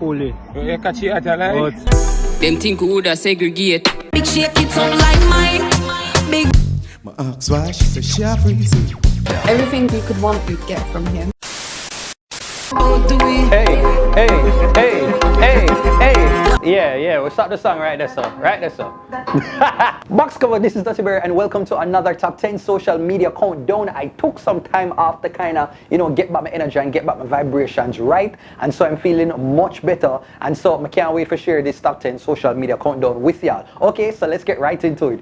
fully. You catch it at a line? Them think who woulda segregate. Big shake it up like mine. Big. My ask why she said she a freezing. Everything you could want, you'd get from him. Hey. Yeah, we'll start the song right there, so. Box cover, this is Duttyberry, and welcome to another top 10 social media countdown. I took some time off to kind of, get back my energy and get back my vibrations right, and so I'm feeling much better, and so I can't wait to share this top 10 social media countdown with y'all. Okay, so let's get right into it.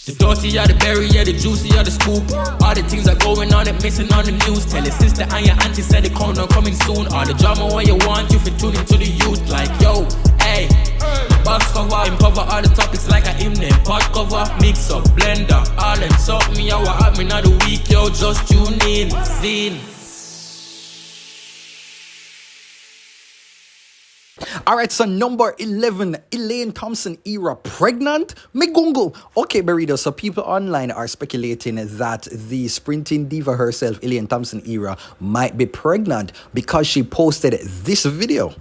The dirty are the berry, yeah, the juicy are the scoop. All the things are going on, it missing on the news. Tell your sister and your auntie said the countdown coming soon. All the drama what you want, you fit tune into the youth. Like, yo, hey, box cover, uncover all the topics like a hymn name. Pot cover, mix up, blender, all them suck me, how what happening of the week, yo, just tune in, scene. Alright, so number 11, Elaine Thompson-Herah pregnant? Megungo. Okay, Burrito, so people online are speculating that the sprinting diva herself, Elaine Thompson-Herah, might be pregnant because she posted this video.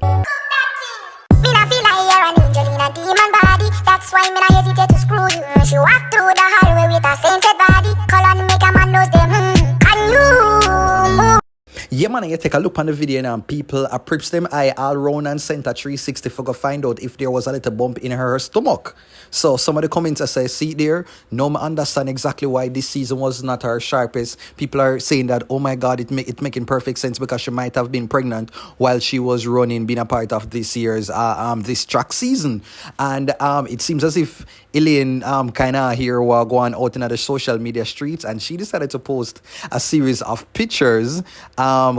That's why me not hesitate to screw you. She walk through the hallway with a sainted body. Color make a man knows them. Can you move? Yeah, man, you take a look on the video now, and people approach them eye all round and center 360 for go find out if there was a little bump in her stomach. So some of the comments I say, see there, no I understand exactly why this season was not her sharpest. People are saying that, oh my God, it making perfect sense because she might have been pregnant while she was running, being a part of this year's this track season. And it seems as if Elaine kind of here were going out in the social media streets, and she decided to post a series of pictures,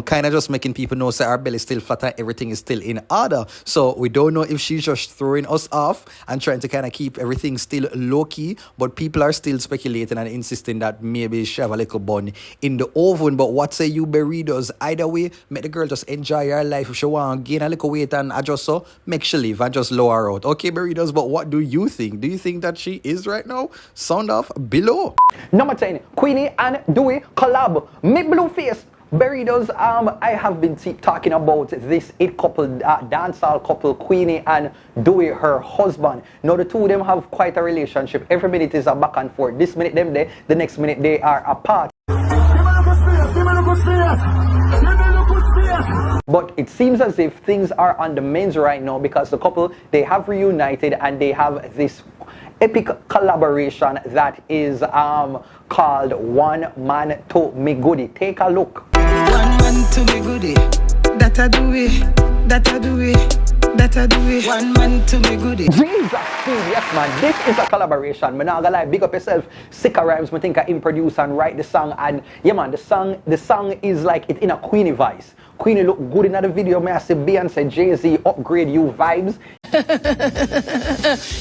kind of just making people know that our belly is still flat and everything is still in order. So we don't know if she's just throwing us off and trying to kind of keep everything still low-key, but people are still speculating and insisting that maybe she have a little bun in the oven. But what say you, Burritos? Either way, make the girl just enjoy her life. If she want to gain a little weight and adjust, so make she leave and just lower her out. Okay, Burritos, but what do you think? Do you think that she is right now? Sound off below. Number 10, Queenie and Dewey collab. Me blue face. Burritos, I have been talking about this couple, dancehall couple, Queenie and Dewey, her husband. Now the two of them have quite a relationship. Every minute is a back and forth. This minute them there, the next minute they are apart. But it seems as if things are on the mends right now because the couple, they have reunited and they have this epic collaboration that is called One Man to Me Goodie. Take a look. One man to me goodie, that I do it, that I do it, that I do it. One man to me goodie. Jesus, yes man, this is a collaboration. Me not gonna lie, big up yourself. Sicka Rhymes, me think I produce and write the song, and yeah man, the song is like it in a Queenie vice. Queenie look good in the video. May I say Beyonce, Jay-Z upgrade you vibes.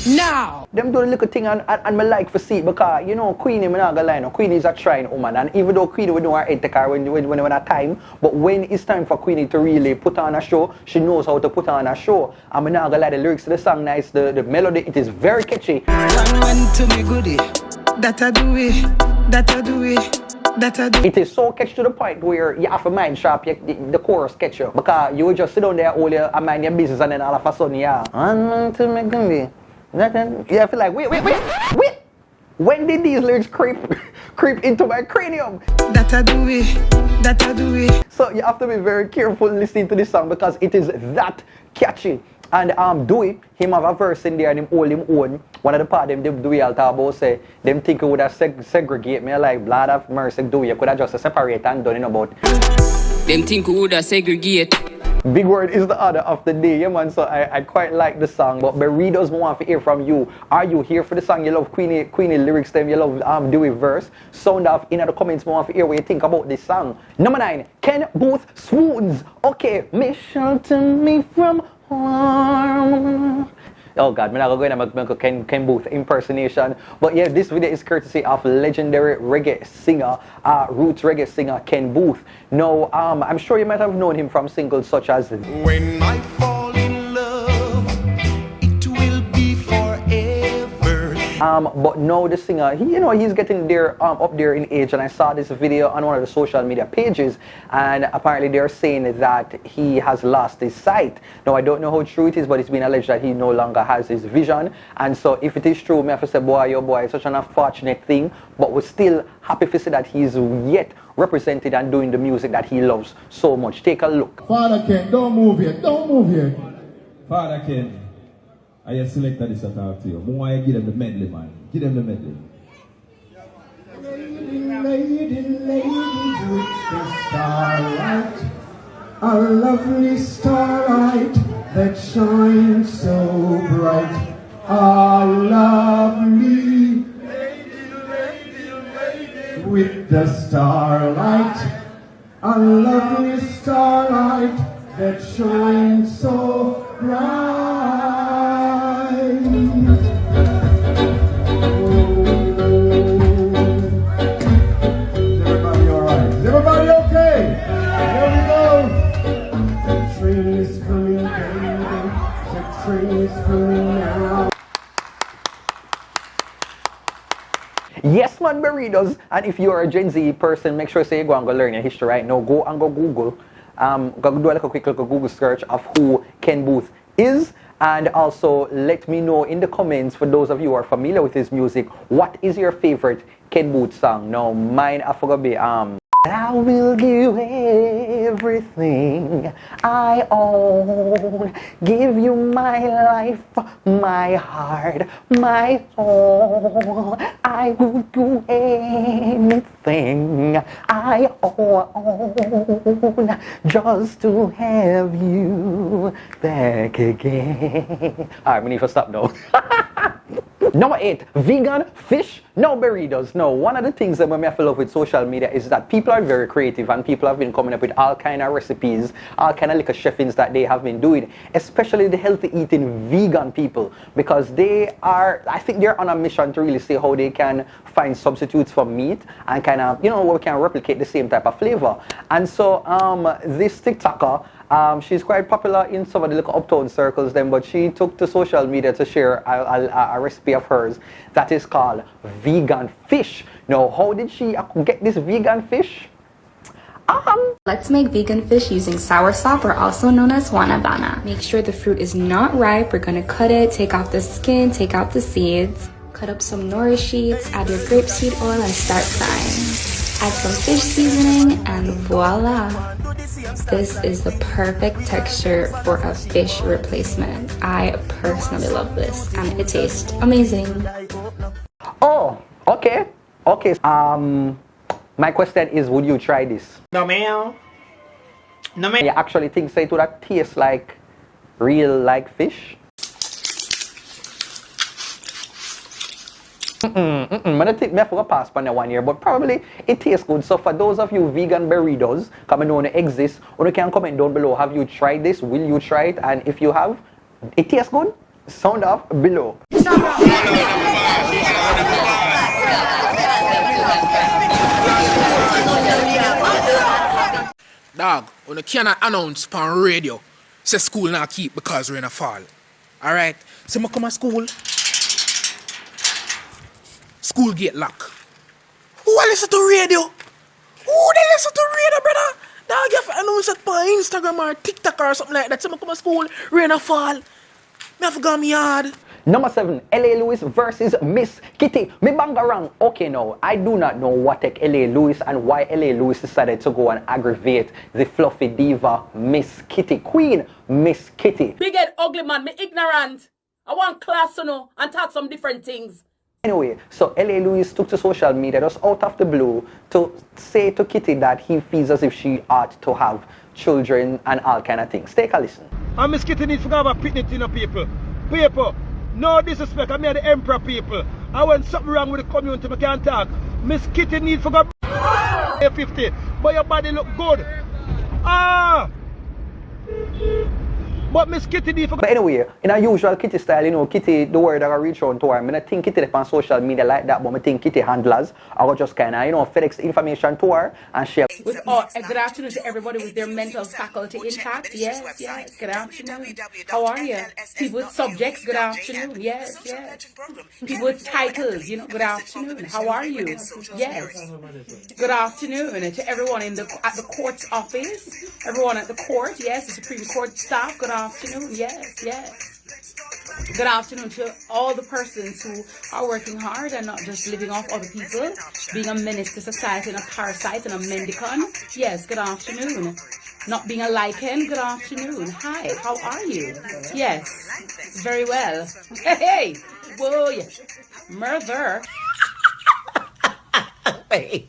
Now them do a little thing and me like for see it because Queenie, me not gonna lie, no, Queenie is a trying woman, and even though Queenie would know her head take her when a time, but when it's time for Queenie to really put on a show, she knows how to put on a show. And me not gonna lie, the lyrics to the song nice, the melody, it is very catchy. One man to me goodie, that I do it, that I do it. It is so catchy to the point where you have to mind sharp the chorus catch you, because you will just sit down there all your mind your business and then all of a sudden I feel like wait. When did these lyrics creep into my cranium? That I do it. So you have to be very careful listening to this song because it is that catchy. And Dewey, him have a verse in there and him hold him own. One of the part them Dewey all talk about say them think it would have segregate me like blood of mercy Dewey. You could have just separate and done about. Them think we would have segregate. Big word is the order of the day, yeah man. So I quite like the song, but Burritos want to hear from you. Are you here for the song? You love Queenie lyrics, them you love Dewey verse. Sound off in the comments. Want to hear what you think about this song. Number 9, Ken Boothe swoons. Okay, mission to me from. Oh God, I'm not going to make Ken Boothe impersonation. But yeah, this video is courtesy of legendary reggae singer, roots reggae singer Ken Boothe. Now, I'm sure you might have known him from singles such as When I fall in love, it will be forever. But now the singer, he's getting there up there in age, and I saw this video on one of the social media pages, and apparently they're saying that he has lost his sight. Now I don't know how true it is, but it's been alleged that he no longer has his vision, and so if it is true, me have to say, boy, your boy, it's such an unfortunate thing, but we're still happy to see that he's yet represented and doing the music that he loves so much. Take a look. Father Ken, don't move here, don't move here. Father Ken, I selected this to talk to you. I want to give them the medley, man. Give them the medley. Lady with the starlight, a lovely starlight that shines so bright. A lovely lady with the starlight, a lovely starlight that shines so bright. Everybody okay? Here we go. The train is coming, baby. The train is coming now. Yes, man, burritos. And if you're a Gen Z person, make sure you go and go learn your history right now. Go and go Google. Go do like a quick little Google search of who Ken Boothe is. And also let me know in the comments, for those of you who are familiar with his music, what is your favorite Ken Boothe song? Now, mine I forgot be I will give everything I own, give you my life, my heart, my soul. I would do anything I own just to have you back again. Alright, we need to stop now. Number 8, vegan fish, no burritos. No, one of the things that I feel love with social media is that people are very creative and people have been coming up with all kind of recipes, all kind of little chefings that they have been doing, especially the healthy eating vegan people, because I think they're on a mission to really see how they can find substitutes for meat and kind of, where we can replicate the same type of flavor. And so this TikToker, she's quite popular in some of the little uptown circles then, but she took to social media to share a recipe of hers that is called vegan fish. Now, how did she get this vegan fish? Let's make vegan fish using soursop, or also known as wanabana. Make sure the fruit is not ripe. We're gonna cut it, take off the skin, take out the seeds. Cut up some nori sheets, add your grapeseed oil and start frying. Add some fish seasoning and voila! This is the perfect texture for a fish replacement. I personally love this and it tastes amazing. Oh, okay. My question is, would you try this? No, ma'am. No, ma'am. You actually think so it would taste like real fish? I think I forgot pass on that 1 year, but probably it tastes good. So for those of you vegan burritos, come on exist, or you can comment down below. Have you tried this? Will you try it? And if you have, it tastes good? Sound off below. Dog, when you cannot announce on radio, say school now keep because we're in a fall. Alright? So I come to school gate lock. Who listen to radio? Who they listen to radio, brother? Dog, you have to announce it on Instagram or TikTok or something like that. So I come to school, rain a fall. Me have to go me yard. Number 7, L.A. Lewis versus Miss Kitty. Me bang around. Okay, now, I do not know what take L.A. Lewis and why L.A. Lewis decided to go and aggravate the fluffy diva, Miss Kitty. Queen, Miss Kitty. Big head ugly man, me ignorant. I want class to know and talk some different things. Anyway, so L.A. Lewis took to social media just out of the blue to say to Kitty that he feels as if she ought to have children and all kind of things. Take a listen. And Miss Kitty needs to have a picnic in the people. People. No disrespect, I'm here the emperor people. I want something wrong with the community, I can't talk. Miss Kitty need for go 50, but your body look good. But Miss Kitty D for... But anyway, in a usual Kitty style, you know, Kitty, the word that I reach out to her, I mean, I think Kitty on social media like that, but I think Kitty handlers, I will just kind of, you know, FedEx information to her and share. Good afternoon to everybody with their mental faculty intact. Yes, yes. Good afternoon. How are you? People with subjects, good afternoon. Yes, yes. People with titles, you know, good afternoon. How are you? Yes. Good afternoon to everyone at the court's office, everyone at the court, yes, the Supreme Court staff, good afternoon. Yes, yes. Good afternoon to all the persons who are working hard and not just living off other people, being a menace to society and a parasite and a mendicant. Yes, good afternoon. Not being a lichen, good afternoon. Hi, how are you? Yes, very well. Hey, whoa, yeah. Murder. Wait.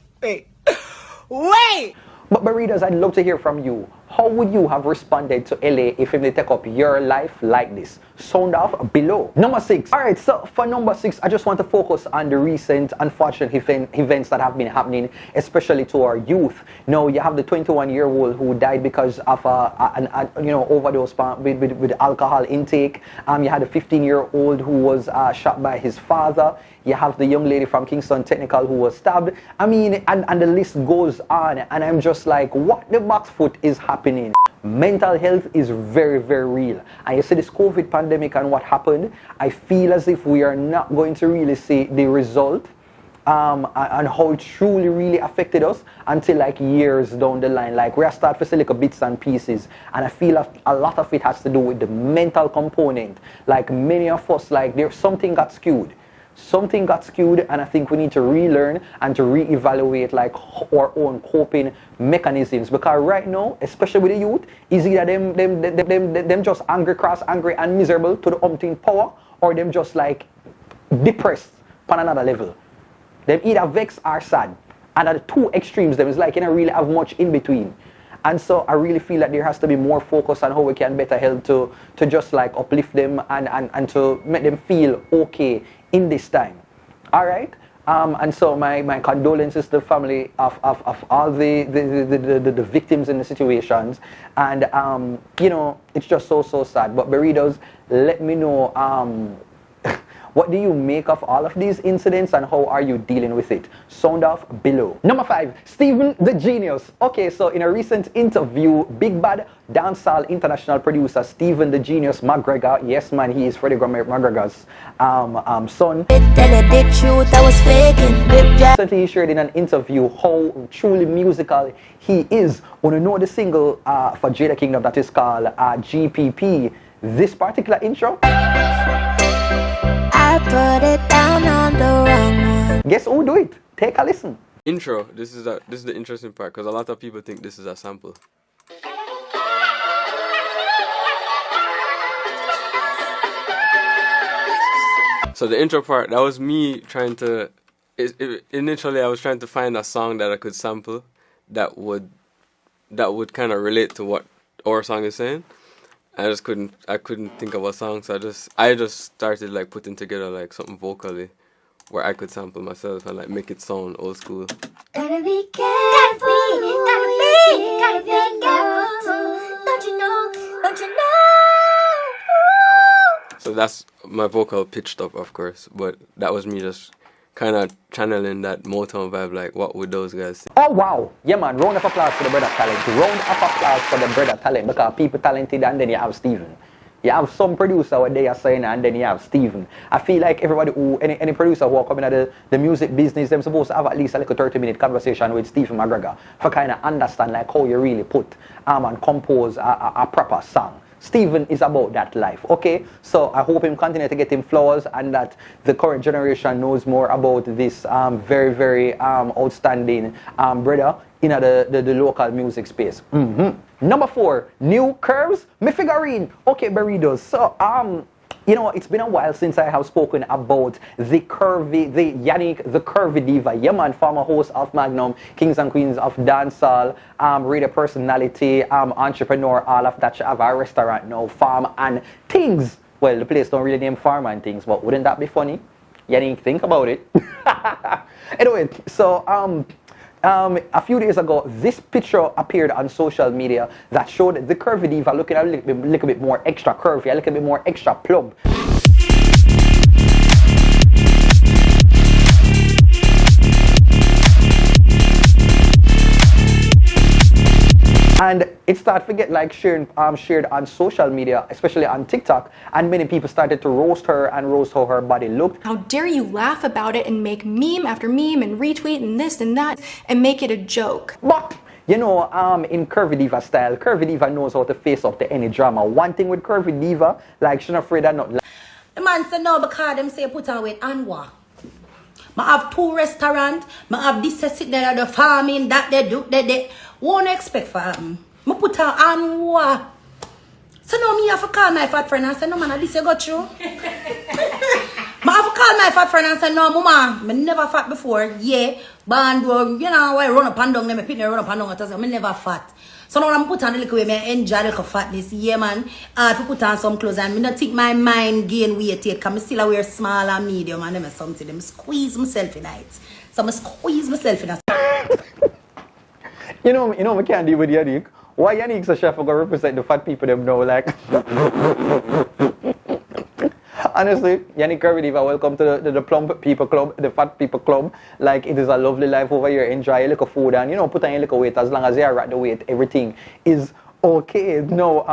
But Burritos, I'd love to hear from you. How would you have responded to LA if they take up your life like this? Sound off below. Number 6. Alright, so for number 6, I just want to focus on the recent unfortunate events that have been happening, especially to our youth. Now, you have the 21-year-old who died because of an overdose with alcohol intake. You had a 15-year-old who was shot by his father. You have the young lady from Kingston Technical who was stabbed. I mean, and the list goes on. And I'm just like, what the box foot is happening? Mental health is very, very real. And you see this COVID pandemic and what happened, I feel as if we are not going to really see the result and how it truly really affected us until like years down the line. Like we are starting to see like bits and pieces, and I feel a lot of it has to do with the mental component. Like many of us, like there's something got skewed. Something got skewed, and I think we need to relearn and to reevaluate like our own coping mechanisms. Because right now, especially with the youth, is either them just angry, cross, angry, and miserable to the umpteen power, or them just like depressed on another level. Them either vexed or sad, and at the two extremes, them is like you don't really have much in between. And so I really feel that there has to be more focus on how we can better help to just like uplift them and to make them feel okay in this time. All right? And so my condolences to the family of all the victims in the situations. And, you know, it's just so sad. But Burritos, let me know, what do you make of all of these incidents and how are you dealing with it? Sound off below. Number 5, Stephen the Genius. Okay, so in a recent interview, Big Bad dancehall international producer Stephen the Genius McGregor, yes man, he is Freddie McGregor's son. Recently he shared in an interview how truly musical he is. Wanna know the single for Jada Kingdom that is called GPP. This particular intro, I put it down on the wrong one. Guess who do it? Take a listen. Intro. This is the interesting part because a lot of people think this is a sample. So the intro part, that was me trying to. Initially, I was trying to find a song that I could sample that would kind of relate to what our song is saying. I couldn't think of a song, so I just started like putting together like something vocally where I could sample myself and like make it sound old school. Gotta be careful, gotta be careful. Don't you know? So that's my vocal pitched up, of course, but that was me just kind of channeling that Motown vibe, like what would those guys say? Oh wow, yeah man, round of applause for the brother talent. Round of applause for the brother talent, because people talented and then you have Stephen. You have some producer what they are saying and then you have Stephen. I feel like everybody who, any producer who are coming at the music business, they're supposed to have at least a little 30-minute conversation with Stephen McGregor for kind of understand like how you really put and compose a proper song. Stephen is about that life, okay? So I hope him continue to get him flowers and that the current generation knows more about this very, very outstanding brother in the local music space. Number 4, new curves, me figurine. Okay, Burritos. So you know, it's been a while since I have spoken about the Curvy Diva, yeah man, former host of Magnum, Kings and Queens of Dancehall, radio personality, entrepreneur, all of that. She have a restaurant now, farm and things. Well, the place don't really name farm and things, but wouldn't that be funny? Yannick, think about it. Anyway, so a few days ago, this picture appeared on social media that showed the Curvy Diva looking a little bit more extra curvy, a little bit more extra plump. And it started to get like shared on social media, especially on TikTok, and many people started to roast her and roast how her body looked. How dare you laugh about it and make meme after meme and retweet and this and that and make it a joke. But you know, in Curvy Diva style, Curvy Diva knows how to face up to any drama. One thing with Curvy Diva, like she's not afraid of nothing. The man said no because them say put on weight and what? I have 2 restaurants, I have this sit there at the farming, that they do, they won't expect for them. I put on what? So now me have to call my fat friend and say, no man, this you got through. I have to call my fat friend and say, no mama, I never fat before. Yeah, but you know, I run up and down, my people run up and down, I never fat. So now I'm put on a little way, I enjoy a little fatness. Yeah man, I have to put on some clothes and I don't think my mind gain weight yet because I still wear small and medium and them something. Them squeeze myself in it. So I squeeze myself in it. You know, I can't deal with Yannick. Why Yannick's a chef who gonna represent the fat people them know, like. Honestly, Yannick Curvy Diva, welcome to the plump people club, the fat people club. Like, it is a lovely life over here. Enjoy a little food and, you know, put on a little weight. As long as you are at the weight, everything is okay. No,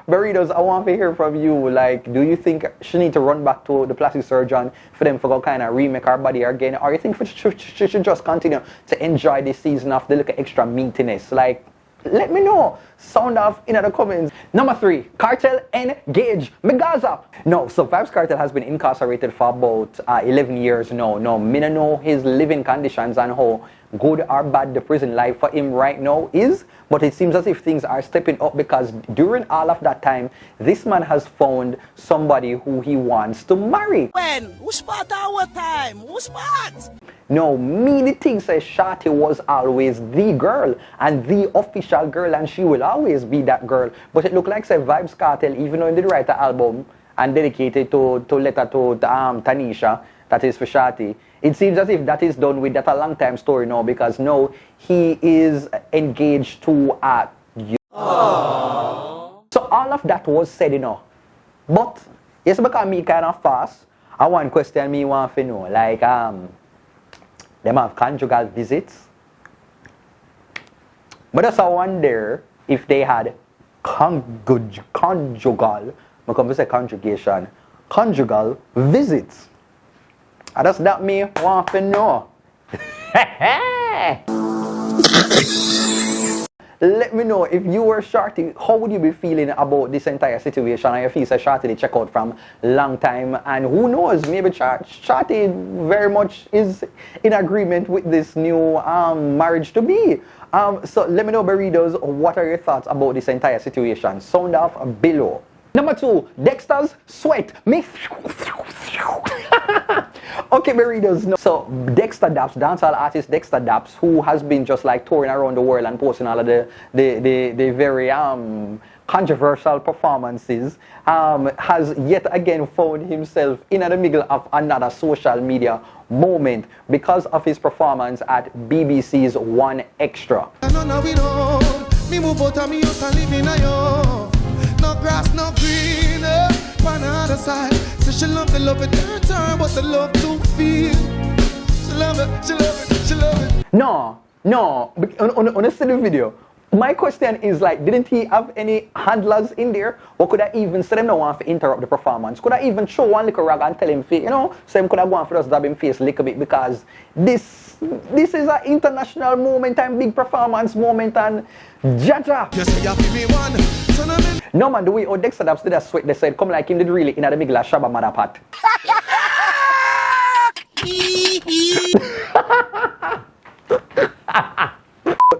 Burritos, I want to hear from you. Like, do you think she need to run back to the plastic surgeon for them to go kind of remake her body again? Or you think she should just continue to enjoy this season of the little extra meatiness? Like, let me know. Sound off in the comments. Number 3, Kartel engage McGregor. No, so Vybz Kartel has been incarcerated for about 11 years now. No, me don't know his living conditions and how good or bad the prison life for him right now is. But it seems as if things are stepping up because during all of that time, this man has found somebody who he wants to marry. When? Who spot our time? Who spot? No, me the thing says Shawty was always the girl and the official girl and she will always be that girl. But it looked like say Vybz Kartel, even though he did write an album and dedicated to letter to Tanisha, that is for Shawty, it seems as if that is done with. That a long time story now because now he is engaged to you. So all of that was said, you know. But it's because me kind of fast. I one question me want to know, like them have conjugal visits. But also I wonder if they had conjugal, I come to say conjugation, conjugal visits. And that's that me want to know. Let me know if you were Shawty, how would you be feeling about this entire situation? And you feel say Shawty they check out from long time, and who knows, maybe Shawty very much is in agreement with this new marriage to be. So let me know, Burritos, what are your thoughts about this entire situation? Sound off below. Number 2, Dexter's sweat. Okay, Burritos. No. So Dexta Daps, dancehall artist Dexta Daps, who has been just like touring around the world and posting all of the very controversial performances, has yet again found himself in the middle of another social media moment because of his performance at BBC's One Extra. No grass, no green, on the other side. So she love it, turn, but the love to feel. She love it, she love it, she love it. No, on a silly video. My question is like, didn't he have any handlers in there? Or could I even say them no want to interrupt the performance? Could I even show one little rag and tell him, you know, so him could have gone for just dab him face a little bit because this is an international moment and big performance moment and Jaja. No man, the way Dexter Daps did a sweat, they said, come like him did really in the middle of Shabba Mother Pat.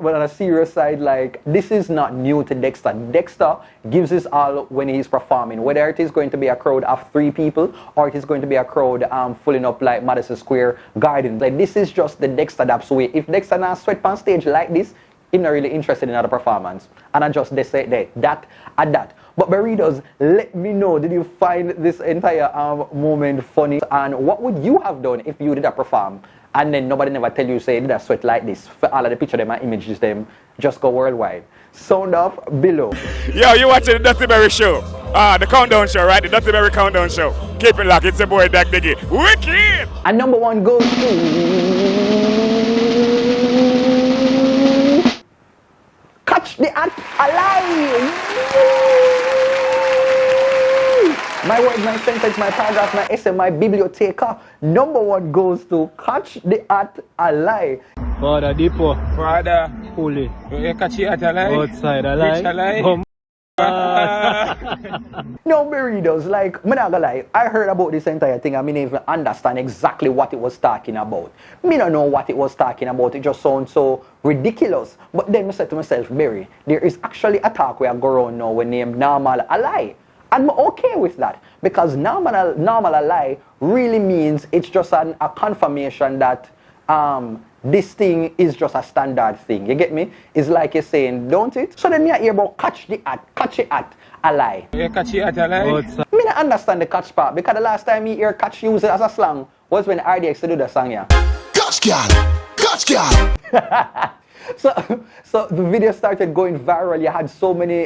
But on a serious side, like, this is not new to Dexter. Dexter gives his all when he's performing, whether it is going to be a crowd of 3 people or it is going to be a crowd filling up like Madison Square Garden. Like, this is just the Dexter Daps way. If Dexter not sweat on stage like this, he's not really interested in other performance. And I just they say that at that. But Burritos, let me know, did you find this entire moment funny? And what would you have done if you did a perform and then nobody never tell you say did I sweat like this. For all of the picture them and images them just go worldwide. Sound off below. Yo, you watching the DuttyBerryShow. The countdown show, right? The Duttyberry countdown show. Keep it locked. It's your boy Dak Diggy. Wicked! And number one goes to Kotch the Act Alive! My word, my sentence, my paragraph, my essay, my biblioteca. Number one goes to Kotch the Act Alive. Father Depot. Father. Fully. You catch it alive. Outside alive. Alive. No, burritos, like, I'm not gonna lie, I heard about this entire thing, I didn't even understand exactly what it was talking about. Me don't know what it was talking about, it just sounds so ridiculous. But then I said to myself, Berry, there is actually a talk where I go around now when named Normal Ally. And I'm okay with that, because normal ally really means it's just a confirmation that this thing is just a standard thing. You get me? It's like you're saying, don't it? So then me I hear about catch the at ally. You catch it alive? Me not understand the catch part, because the last time me hear catch used as a slang was when RDX did the song, yeah. Kotch girl! Kotch girl! So the video started going viral. You had so many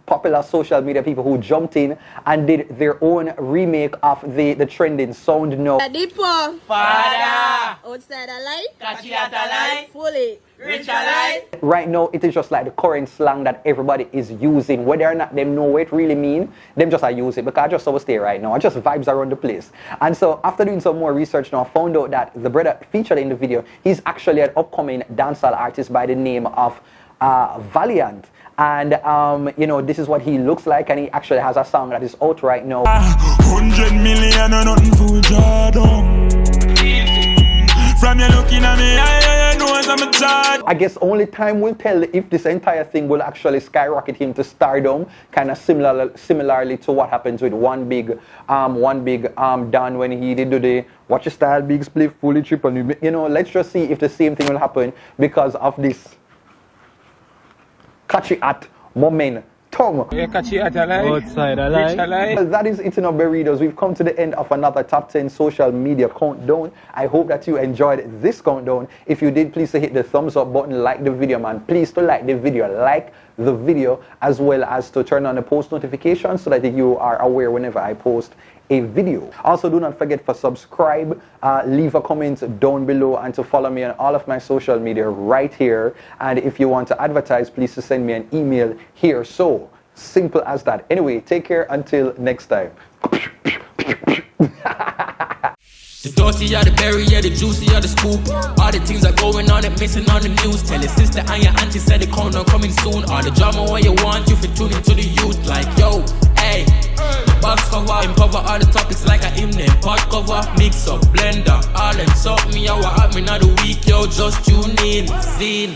popular social media people who jumped in and did their own remake of the trending sound note. Depot. Father. Outside alive. Catch it alive. Fully. Rich alive. Right now, it is just like the current slang that everybody is using. Whether or not them know what it really mean, them just use it. Because I just overstay right now. I just vibes around the place. And so after doing some more research now, I found out that the brother featured in the video, he's actually an upcoming dancehall artist by the name of Valiant. And you know, this is what he looks like, and he actually has a song that is out right now. 100 million and nothing for Jordan. From you looking at me, I know I'm a child. I guess only time will tell if this entire thing will actually skyrocket him to stardom, kind of similarly to what happens with one big Dan when he did the Watch Your Style Big Split Fully Triple. You know, let's just see if the same thing will happen because of this catchy at momentum. You catch it alive? Outside alive. Rich alive. Well, that is it in our burritos. We've come to the end of another top 10 social media countdown. I hope that you enjoyed this countdown. If you did, please hit the thumbs up button, like the video, man. Please to like the video, as well as to turn on the post notifications so that you are aware whenever I post a video. Also, do not forget to subscribe, leave a comment down below, and to follow me on all of my social media right here. And if you want to advertise, please to send me an email here. So simple as that. Anyway, take care until next time. The dirty are the berry, yeah, the juicy are the scoop. All the things are going on and missing on the news. Tell your sister and your auntie said the corner coming soon. All the drama what you want, you fit tune into the youth. Like, yo, hey, box cover, cover all the topics like a hymn name. Pot cover, mix up, blender, all them something, yo, what happened of the week, yo, just tune in, zine.